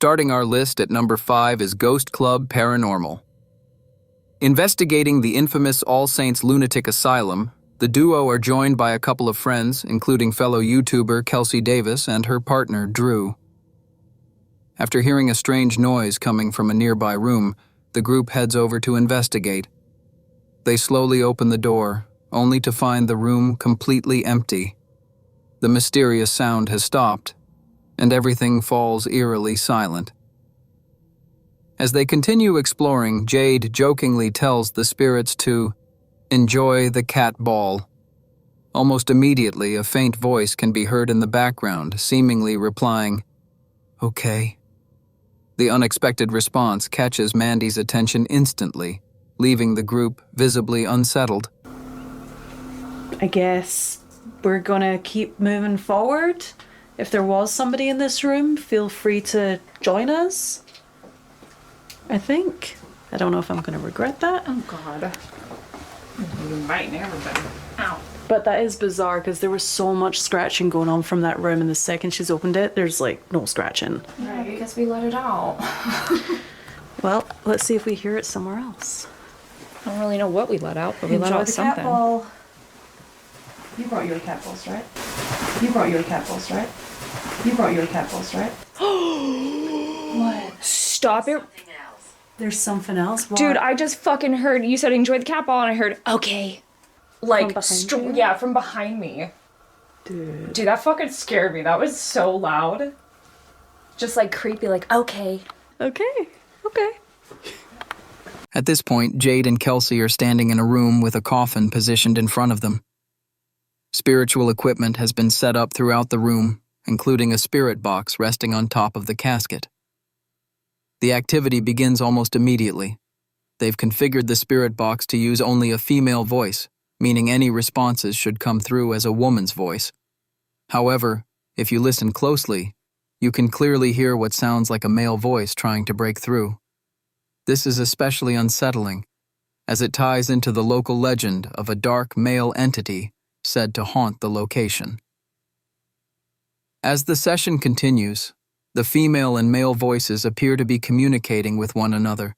Starting our list at number 5 is Ghost Club Paranormal. Investigating the infamous All Saints Lunatic Asylum, the duo are joined by a couple of friends, including fellow YouTuber Kelsey Davis and her partner, Drew. After hearing a strange noise coming from a nearby room, the group heads over to investigate. They slowly open the door, only to find the room completely empty. The mysterious sound has stopped, and everything falls eerily silent. As they continue exploring, Jade jokingly tells the spirits to enjoy the cat ball. Almost immediately, a faint voice can be heard in the background, seemingly replying, "Okay." The unexpected response catches Mandy's attention instantly, leaving the group visibly unsettled. I guess we're gonna keep moving forward. If there was somebody in this room, feel free to join us. I think. I don't know if I'm gonna regret that. Oh God. You're biting everybody. Ow. But that is bizarre because there was so much scratching going on from that room, and the second she's opened it, there's like no scratching. Yeah, because we let it out. Well, let's see if we hear it somewhere else. I don't really know what we let out, but we let out something. Cat ball. You brought your cat balls, right? You brought your cat balls, right? You brought your cat balls, right? What? Stop it. There's something else? What? Dude, I just fucking heard, you said enjoy the cat ball, and I heard, okay. Like, yeah, from behind me. Dude, that fucking scared me. That was so loud. Just like creepy, like, okay. Okay. At this point, Jade and Kelsey are standing in a room with a coffin positioned in front of them. Spiritual equipment has been set up throughout the room, including a spirit box resting on top of the casket. The activity begins almost immediately. They've configured the spirit box to use only a female voice, meaning any responses should come through as a woman's voice. However, if you listen closely, you can clearly hear what sounds like a male voice trying to break through. This is especially unsettling, as it ties into the local legend of a dark male entity said to haunt the location. As the session continues, the female and male voices appear to be communicating with one another.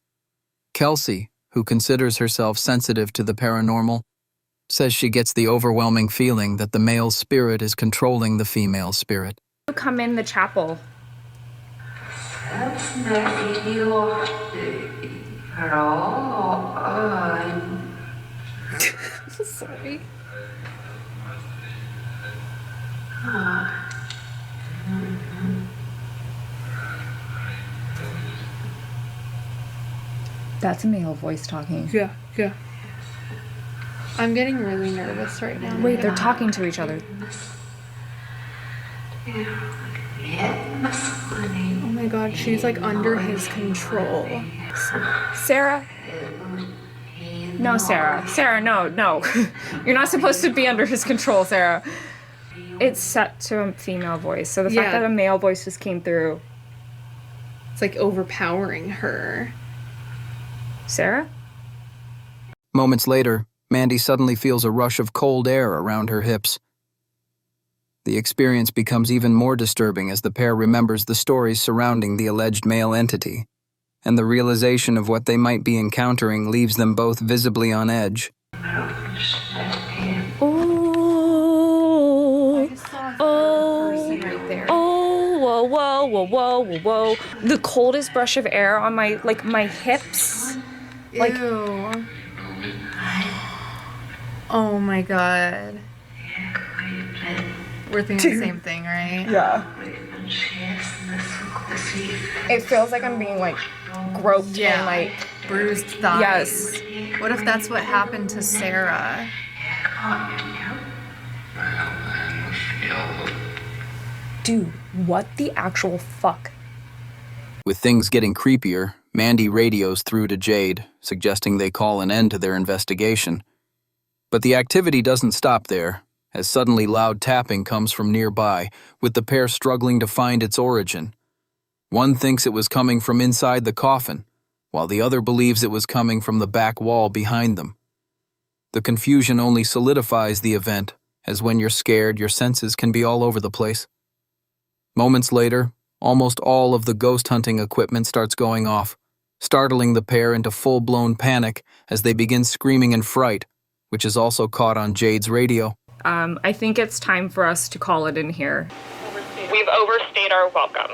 Kelsey, who considers herself sensitive to the paranormal, says she gets the overwhelming feeling that the male spirit is controlling the female spirit. Come in the chapel. Sorry. That's a male voice talking. Yeah. I'm getting really nervous right now. Wait, they're talking to each other. Oh my God, she's like under his control. Sarah? No, Sarah. Sarah, no. You're not supposed to be under his control, Sarah. It's set to a female voice, so the fact that a male voice just came through. It's like overpowering her. Sarah? Moments later, Mandy suddenly feels a rush of cold air around her hips. The experience becomes even more disturbing as the pair remembers the stories surrounding the alleged male entity, and the realization of what they might be encountering leaves them both visibly on edge. Whoa. The coldest brush of air on my hips. Like, ew. Oh my God. We're thinking the same thing, right? yeah. It feels like I'm being groped and bruised thighs. Yes. What if that's what happened to Sarah? Dude, what the actual fuck? With things getting creepier, Mandy radios through to Jade, suggesting they call an end to their investigation. But the activity doesn't stop there, as suddenly loud tapping comes from nearby, with the pair struggling to find its origin. One thinks it was coming from inside the coffin, while the other believes it was coming from the back wall behind them. The confusion only solidifies the event, as when you're scared, your senses can be all over the place. Moments later, almost all of the ghost hunting equipment starts going off, startling the pair into full-blown panic as they begin screaming in fright, which is also caught on Jade's radio. I think it's time for us to call it in here. We've overstayed our welcome.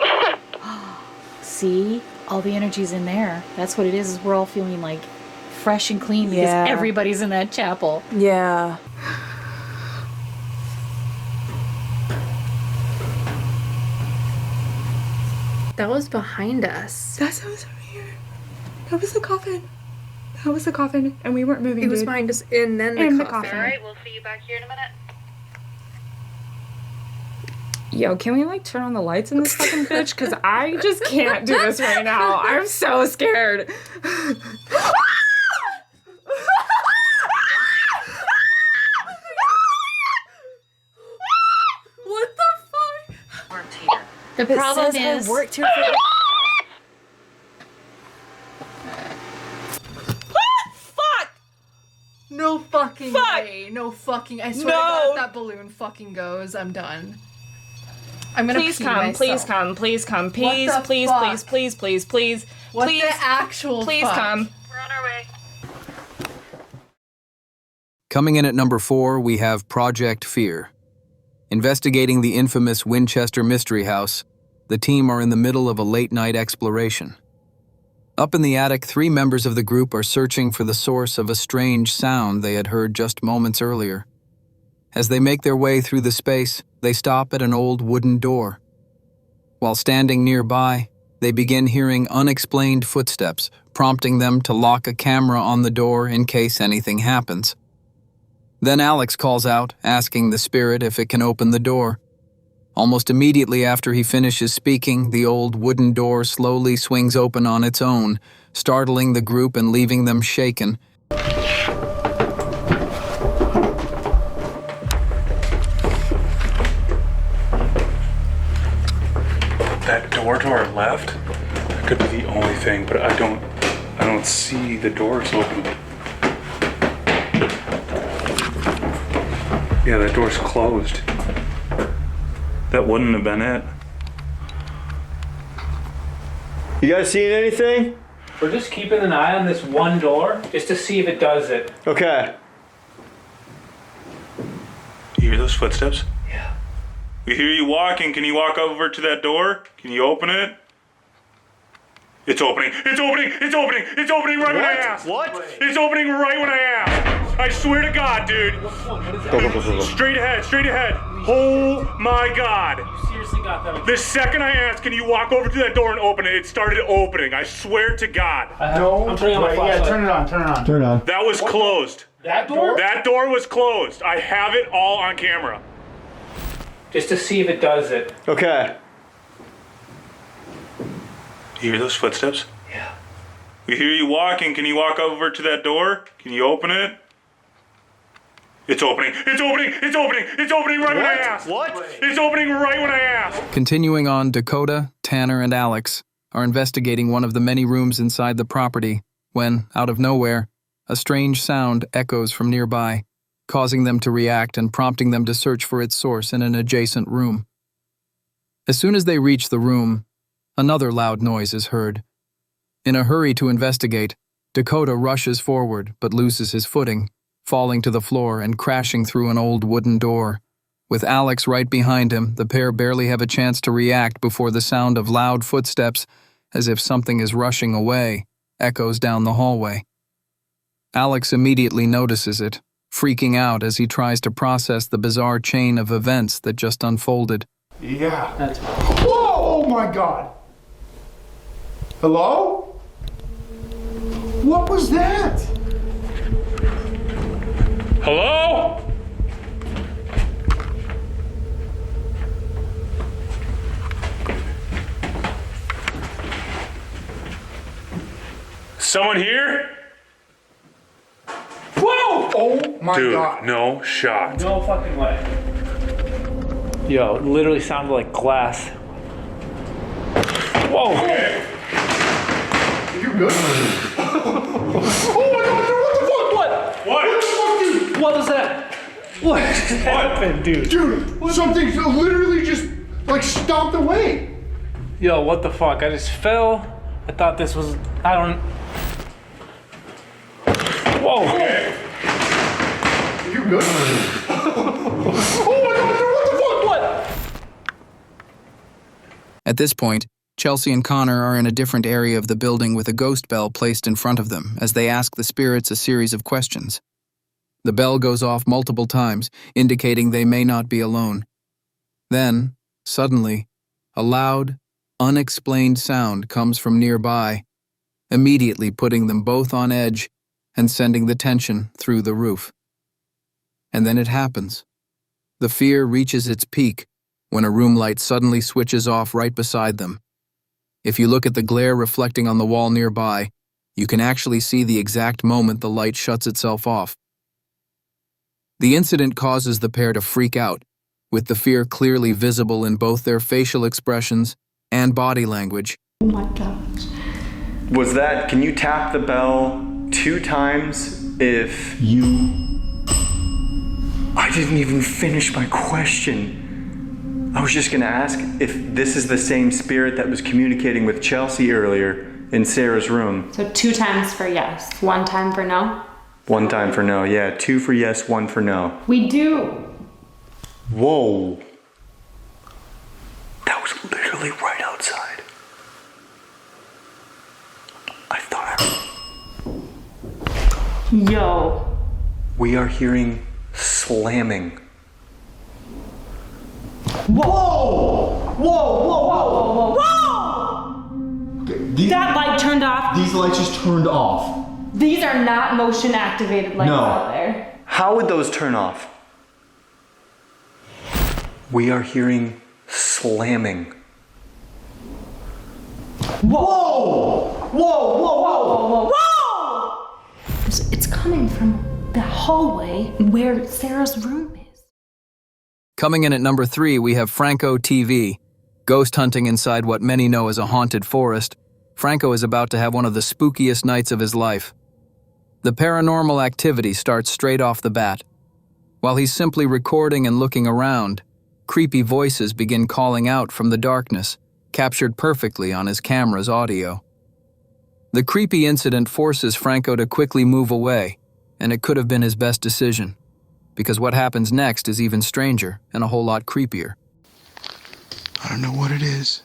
See? All the energy's in there. That's what it is we're all feeling like fresh and clean because everybody's in that chapel. Yeah. That was behind us. That was over here. That was the coffin. That was the coffin, and we weren't moving. It was behind us, and then the coffin. All right, we'll see you back here in a minute. Yo, can we like turn on the lights in this fucking bitch? Because I just can't do this right now. I'm so scared. What the fuck? The problem is... worked here for... No fucking way. No fucking... I swear to God, if that balloon fucking goes, I'm done. I'm gonna Please pee come, myself. please come, please come, please, the please, fuck? please, please, please, please, What please, the actual please fuck? come. We're on our way. Coming in at number 4, we have Project Fear. Investigating the infamous Winchester Mystery House, the team are in the middle of a late-night exploration. Up in the attic, 3 members of the group are searching for the source of a strange sound they had heard just moments earlier. As they make their way through the space, they stop at an old wooden door. While standing nearby, they begin hearing unexplained footsteps, prompting them to lock a camera on the door in case anything happens. Then Alex calls out, asking the spirit if it can open the door. Almost immediately after he finishes speaking, the old wooden door slowly swings open on its own, startling the group and leaving them shaken. That door to our left, that could be the only thing, but I don't see the doors open. Yeah, that door's closed. That wouldn't have been it. You guys seeing anything? We're just keeping an eye on this one door just to see if it does it. Okay. You hear those footsteps? Yeah. We hear you walking. Can you walk over to that door? Can you open it? It's opening. It's opening. It's opening. It's opening right when I asked. What? It's opening right when I asked. I swear to God, dude. What is that? Go. Straight ahead. Straight ahead. Oh my God. You seriously got that? The second I asked, can you walk over to that door and open it, it started opening. I swear to God. I'm turning on my flashlight. Yeah, turn it on, turn it on. Turn it on. That was closed. That door? That door was closed. I have it all on camera. Just to see if it does it. Okay. You hear those footsteps? Yeah. We hear you walking. Can you walk over to that door? Can you open it? It's opening. It's opening. It's opening. It's opening right when I asked. What? It's opening right when I asked. Continuing on, Dakota, Tanner, and Alex are investigating one of the many rooms inside the property when, out of nowhere, a strange sound echoes from nearby, causing them to react and prompting them to search for its source in an adjacent room. As soon as they reach the room, another loud noise is heard. In a hurry to investigate, Dakota rushes forward but loses his footing, falling to the floor and crashing through an old wooden door. With Alex right behind him, the pair barely have a chance to react before the sound of loud footsteps, as if something is rushing away, echoes down the hallway. Alex immediately notices it, freaking out as he tries to process the bizarre chain of events that just unfolded. Yeah. Whoa! Oh my God! Hello? What was that? Hello? Someone here? Whoa! Oh my Dude, God. no shot. No fucking way. Yo, it literally sounded like glass. Whoa! You good? Oh my God, dude, what the fuck? What? What? What the fuck, dude? What was that? What happened, dude? Dude, something literally just like stomped away. Yo, what the fuck? I just fell. I thought this was. I don't. Whoa! You good? Oh my god, what the fuck? What? At this point, Chelsea and Connor are in a different area of the building with a ghost bell placed in front of them as they ask the spirits a series of questions. The bell goes off multiple times, indicating they may not be alone. Then, suddenly, a loud, unexplained sound comes from nearby, immediately putting them both on edge and sending the tension through the roof. And then it happens. The fear reaches its peak when a room light suddenly switches off right beside them. If you look at the glare reflecting on the wall nearby, you can actually see the exact moment the light shuts itself off. The incident causes the pair to freak out, with the fear clearly visible in both their facial expressions and body language. Oh my gosh. Can you tap the bell 2 times if you... I didn't even finish my question. I was just gonna ask if this is the same spirit that was communicating with Chelsea earlier in Sarah's room. So 2 times for yes, 1 time for no? 1 time for no, yeah. 2 for yes, 1 for no. We do. Whoa. That was literally right outside. I thought Yo. We are hearing slamming. Whoa! Whoa, whoa, whoa, whoa, whoa! That light turned off. These lights just turned off. These are not motion activated lights No. out there. How would those turn off? We are hearing slamming. Whoa! Whoa, whoa, whoa, whoa, whoa! It's coming from the hallway where Sarah's room is. Coming in at number 3, we have Franco TV. Ghost hunting inside what many know as a haunted forest, Franco is about to have one of the spookiest nights of his life. The paranormal activity starts straight off the bat. While he's simply recording and looking around, creepy voices begin calling out from the darkness, captured perfectly on his camera's audio. The creepy incident forces Franco to quickly move away, and it could have been his best decision, because what happens next is even stranger and a whole lot creepier. I don't know what it is.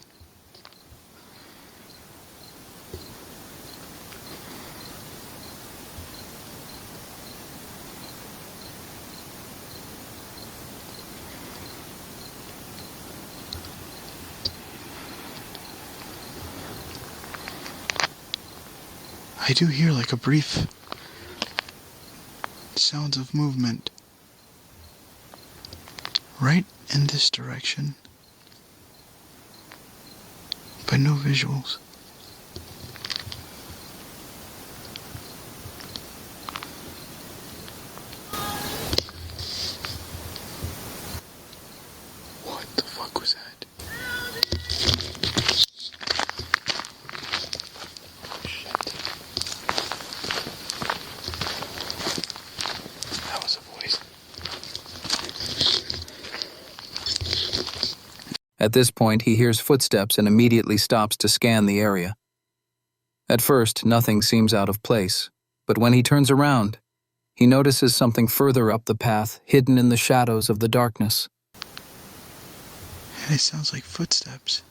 I do hear like a brief sounds of movement right in this direction, but no visuals. What the fuck was that? At this point, he hears footsteps and immediately stops to scan the area. At first, nothing seems out of place, but when he turns around, he notices something further up the path, hidden in the shadows of the darkness. And it sounds like footsteps.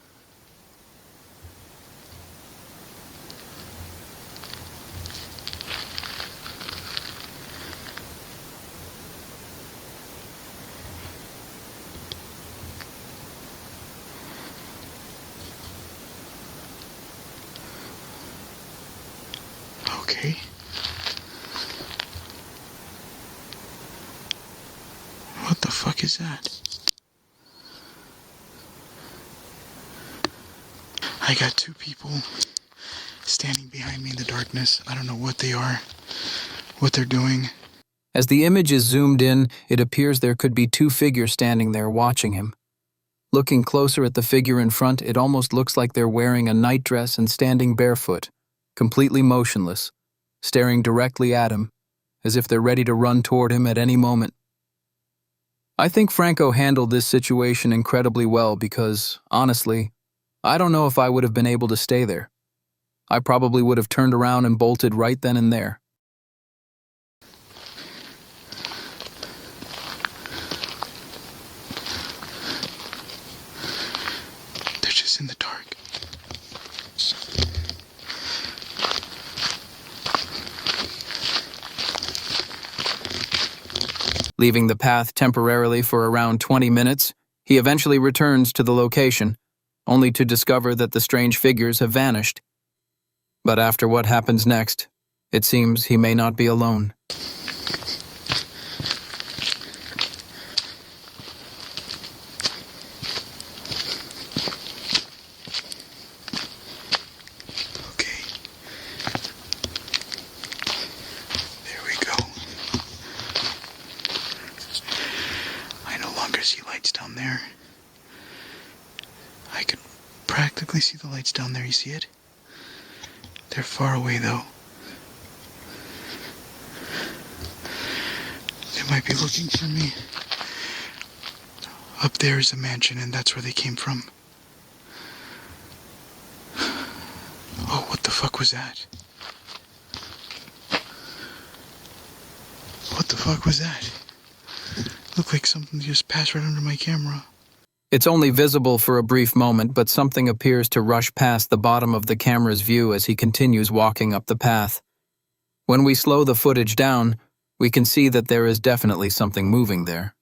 Okay. What the fuck is that? I got 2 people standing behind me in the darkness. I don't know what they are, what they're doing. As the image is zoomed in, it appears there could be 2 figures standing there watching him. Looking closer at the figure in front, it almost looks like they're wearing a nightdress and standing barefoot, completely motionless, staring directly at him, as if they're ready to run toward him at any moment. I think Franco handled this situation incredibly well because, honestly, I don't know if I would have been able to stay there. I probably would have turned around and bolted right then and there. They're just in the dark. Leaving the path temporarily for around 20 minutes, he eventually returns to the location, only to discover that the strange figures have vanished. But after what happens next, it seems he may not be alone. Okay. There we go. I no longer see lights down there. I can practically see the lights down there. You see it? They're far away, though. They might be looking for me. Up there is a mansion, and that's where they came from. Oh, what the fuck was that? What the fuck was that? Looked like something just passed right under my camera. It's only visible for a brief moment, but something appears to rush past the bottom of the camera's view as he continues walking up the path. When we slow the footage down, we can see that there is definitely something moving there.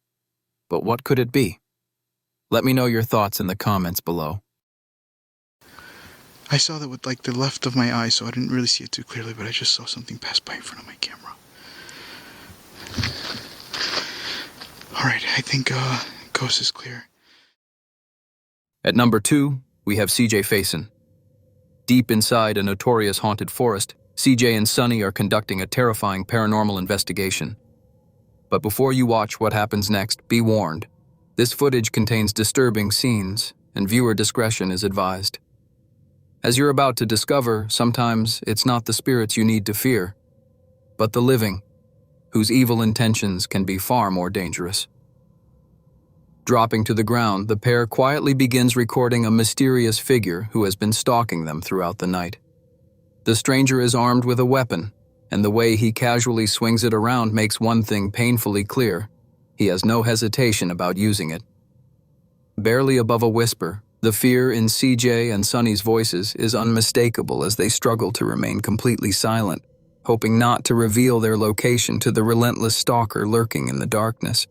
But what could it be? Let me know your thoughts in the comments below. I saw that with like the left of my eye, so I didn't really see it too clearly, but I just saw something pass by in front of my camera. Alright, I think coast is clear. At number 2, we have CJ Faison. Deep inside a notorious haunted forest, CJ and Sunny are conducting a terrifying paranormal investigation. But before you watch what happens next, be warned. This footage contains disturbing scenes, and viewer discretion is advised. As you're about to discover, sometimes it's not the spirits you need to fear, but the living, whose evil intentions can be far more dangerous. Dropping to the ground, the pair quietly begins recording a mysterious figure who has been stalking them throughout the night. The stranger is armed with a weapon, and the way he casually swings it around makes one thing painfully clear: he has no hesitation about using it. Barely above a whisper, the fear in CJ and Sunny's voices is unmistakable as they struggle to remain completely silent, hoping not to reveal their location to the relentless stalker lurking in the darkness.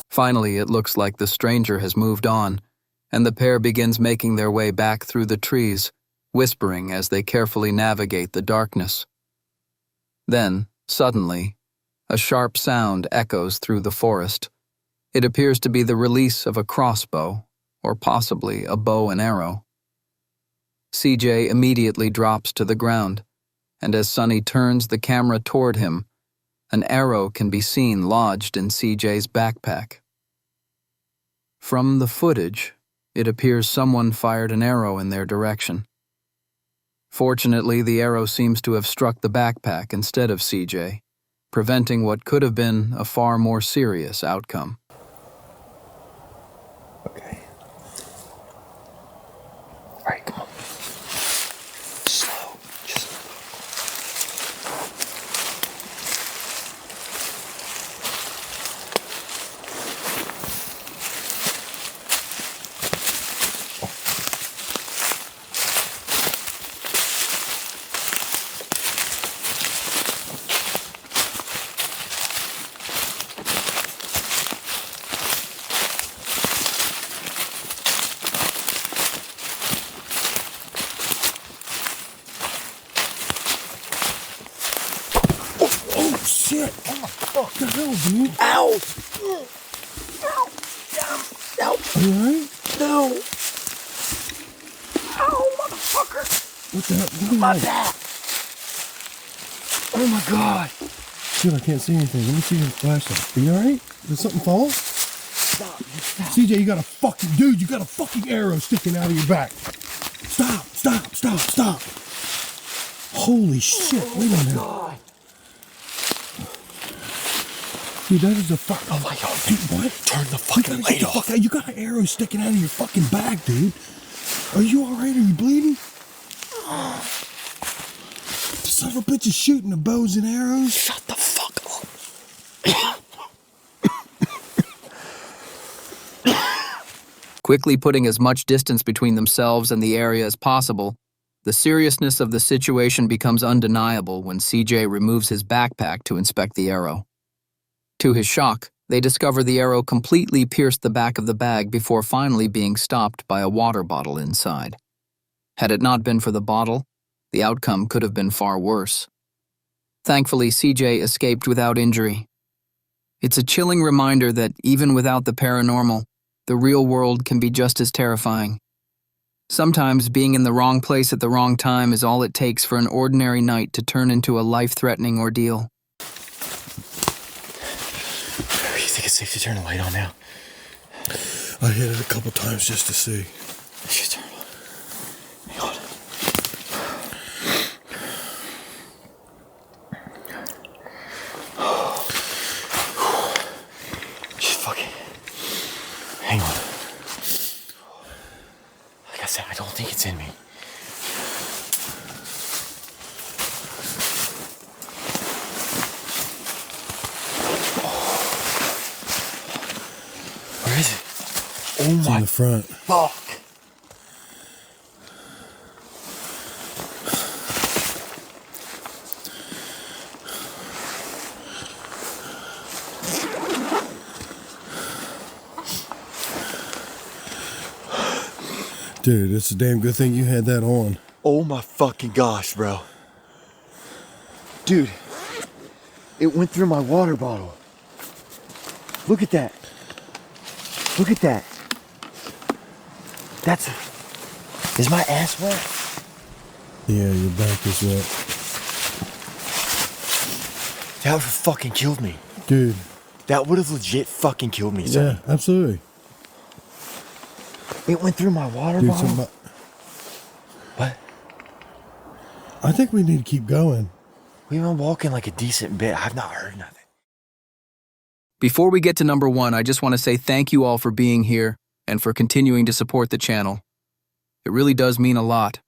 Finally, it looks like the stranger has moved on, and the pair begins making their way back through the trees, whispering as they carefully navigate the darkness. Then, suddenly, a sharp sound echoes through the forest. It appears to be the release of a crossbow, or possibly a bow and arrow. CJ immediately drops to the ground, and as Sunny turns the camera toward him, an arrow can be seen lodged in CJ's backpack. From the footage, it appears someone fired an arrow in their direction. Fortunately, the arrow seems to have struck the backpack instead of CJ, preventing what could have been a far more serious outcome. Okay. Alright, come on. Slow. Just shit! Oh my fuck! The hell, dude? Ow! Ow! Ow! Are you alright? No! Ow, motherfucker! What the hell? My back! Oh my god! Shit, I can't see anything. Let me see your flashlight. Are you alright? Did something fall? Stop. CJ, you got a fucking... Dude, you got a fucking arrow sticking out of your back. Stop, stop, stop, stop. Holy shit, wait a minute. God. Dude, that is a fucking light off. Dude, what? Turn the fucking light off. You got an arrow sticking out of your fucking bag, dude. Are you alright? Are you bleeding? This son of a bitch is shooting the bows and arrows. Shut the fuck up. Quickly putting as much distance between themselves and the area as possible, the seriousness of the situation becomes undeniable when CJ removes his backpack to inspect the arrow. To his shock, they discover the arrow completely pierced the back of the bag before finally being stopped by a water bottle inside. Had it not been for the bottle, the outcome could have been far worse. Thankfully, CJ escaped without injury. It's a chilling reminder that even without the paranormal, the real world can be just as terrifying. Sometimes being in the wrong place at the wrong time is all it takes for an ordinary night to turn into a life-threatening ordeal. You think it's safe to turn the light on now? I hit it a couple times just to see. I should turn it on. Hang on. Just fucking... Hang on. Like I said, I don't think it's in me. Where is it? Oh it's my in the front. Fuck. Dude, it's a damn good thing you had that on. Oh my fucking gosh, bro. Dude, it went through my water bottle. Look at that. Look at that. That's... Is my ass wet? Yeah, your back is wet. That would have fucking killed me. Dude. That would have legit fucking killed me, son. Yeah, absolutely. It went through my water Dude, bottle? What? I think we need to keep going. We've been walking like a decent bit. I've not heard nothing. Before we get to number 1, I just want to say thank you all for being here and for continuing to support the channel. It really does mean a lot.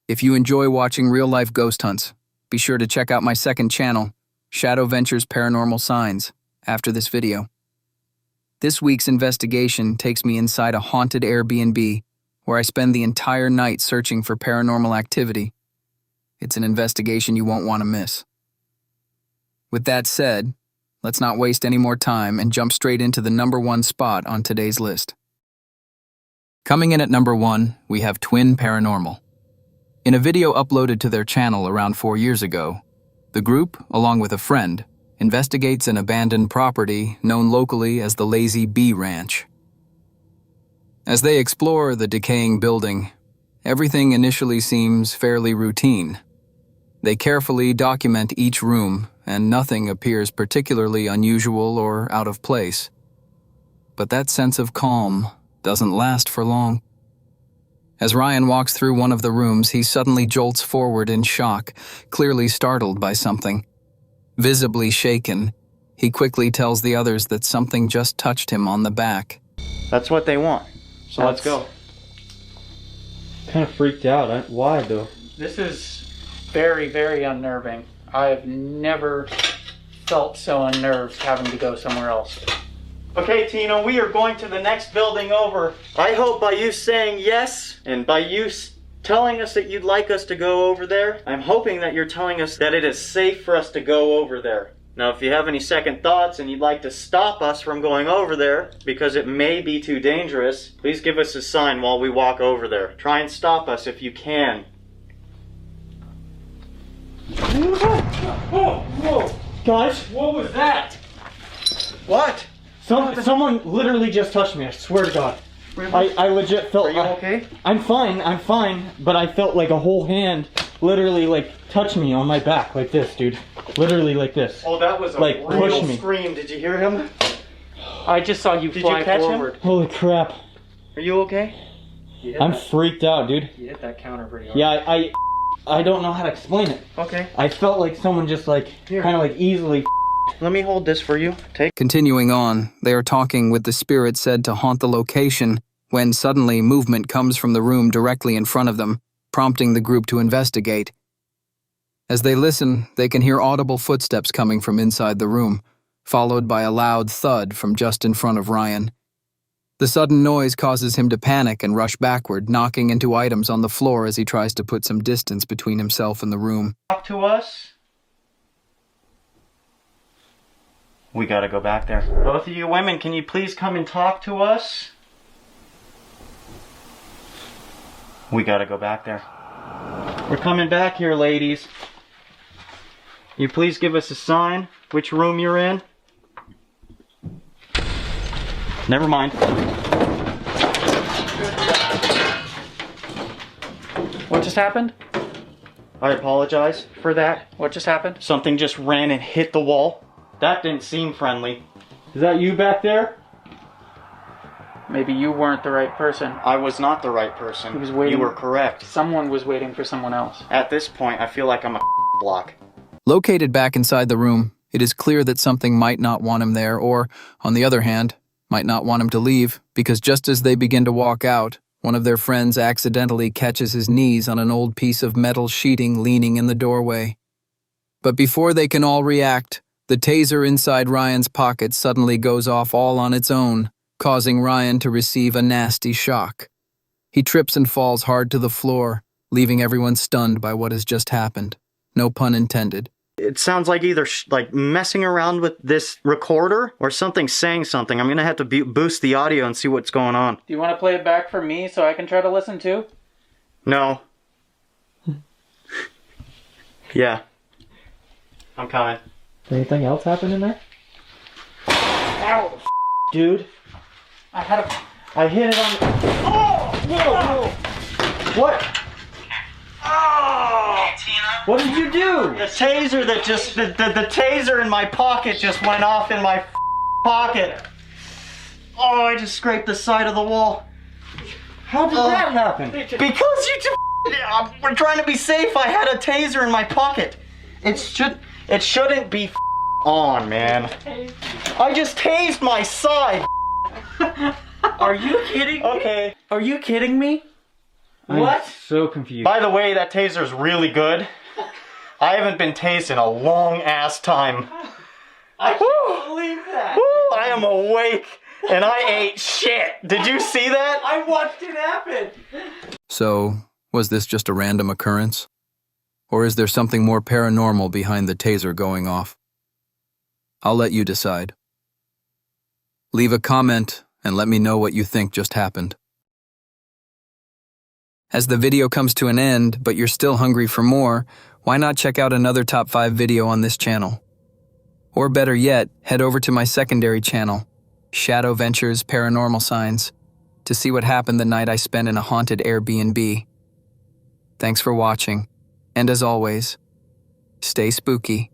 If you enjoy watching real-life ghost hunts, be sure to check out my second channel, Shadow Ventures Paranormal Signs, after this video. This week's investigation takes me inside a haunted Airbnb where I spend the entire night searching for paranormal activity. It's an investigation you won't want to miss. With that said, let's not waste any more time and jump straight into the number 1 spot on today's list. Coming in at number 1, we have Twin Paranormal. In a video uploaded to their channel around 4 years ago, the group, along with a friend, investigates an abandoned property known locally as the Lazy Bee Ranch. As they explore the decaying building, everything initially seems fairly routine. They carefully document each room, and nothing appears particularly unusual or out of place. But that sense of calm doesn't last for long. As Ryan walks through one of the rooms, he suddenly jolts forward in shock, clearly startled by something. Visibly shaken, he quickly tells the others that something just touched him on the back. That's what they want. So let's go. Kind of freaked out. Why though? This is very, very unnerving. I've never felt so unnerved having to go somewhere else. Okay, Tino, we are going to the next building over. I hope by you saying yes, and by you telling us that you'd like us to go over there, I'm hoping that you're telling us that it is safe for us to go over there. Now, if you have any second thoughts and you'd like to stop us from going over there, because it may be too dangerous, please give us a sign while we walk over there. Try and stop us if you can. Whoa! Guys? What was that? What? Someone literally just touched me, I swear to God. Really? I legit felt... Are you okay? I'm fine, but I felt like a whole hand literally like touch me on my back like this, dude. Literally like this. Oh, that was a like real push me. scream. Did you hear him? I just saw you Did fly you catch forward. him? Holy crap. Are you okay? I'm freaked out, dude. You hit that counter pretty hard. Yeah, I don't know how to explain it. Okay. I felt like someone just like, kind of like easily... Let me hold this for you. Take. Continuing on, they are talking with the spirit said to haunt the location when suddenly movement comes from the room directly in front of them, prompting the group to investigate. As they listen, they can hear audible footsteps coming from inside the room, followed by a loud thud from just in front of Ryan. The sudden noise causes him to panic and rush backward, knocking into items on the floor as he tries to put some distance between himself and the room. Talk to us. We gotta go back there. Both of you women, can you please come and talk to us? We gotta go back there. We're coming back here, ladies. You please give us a sign which room you're in. Never mind. What just happened? I apologize for that. What just happened? Something just ran and hit the wall. That didn't seem friendly. Is that you back there? Maybe you weren't the right person. I was not the right person. He was waiting. You were correct. Someone was waiting for someone else. At this point, I feel like I'm a block. Located back inside the room, it is clear that something might not want him there or, on the other hand, might not want him to leave, because just as they begin to walk out, one of their friends accidentally catches his knees on an old piece of metal sheeting leaning in the doorway. But before they can all react, the taser inside Ryan's pocket suddenly goes off all on its own, causing Ryan to receive a nasty shock. He trips and falls hard to the floor, leaving everyone stunned by what has just happened. No pun intended. It sounds like either like messing around with this recorder or something saying something. I'm gonna have to boost the audio and see what's going on. Do you want to play it back for me so I can try to listen too? No. Yeah. I'm coming. Anything else happen in there? Ow! Dude. I hit it on the... Oh! Whoa! What? Oh! What did you do? The taser that just... The taser in my pocket just went off in my pocket. Oh, I just scraped the side of the wall. How did that happen? Because you just... We're trying to be safe. I had a taser in my pocket. It shouldn't be on, man. I just tased my side. Are you kidding me? Okay. Are you kidding me? What? I'm so confused. By the way, that taser's really good. I haven't been tased in a long ass time. I can't believe that. Woo, I am awake and I ate shit. Did you see that? I watched it happen. So, was this just a random occurrence? Or is there something more paranormal behind the taser going off? I'll let you decide. Leave a comment and let me know what you think just happened. As the video comes to an end, but you're still hungry for more, why not check out another top 5 video on this channel? Or better yet, head over to my secondary channel, Shadow Ventures Paranormal Signs, to see what happened the night I spent in a haunted Airbnb. Thanks for watching, and as always, stay spooky.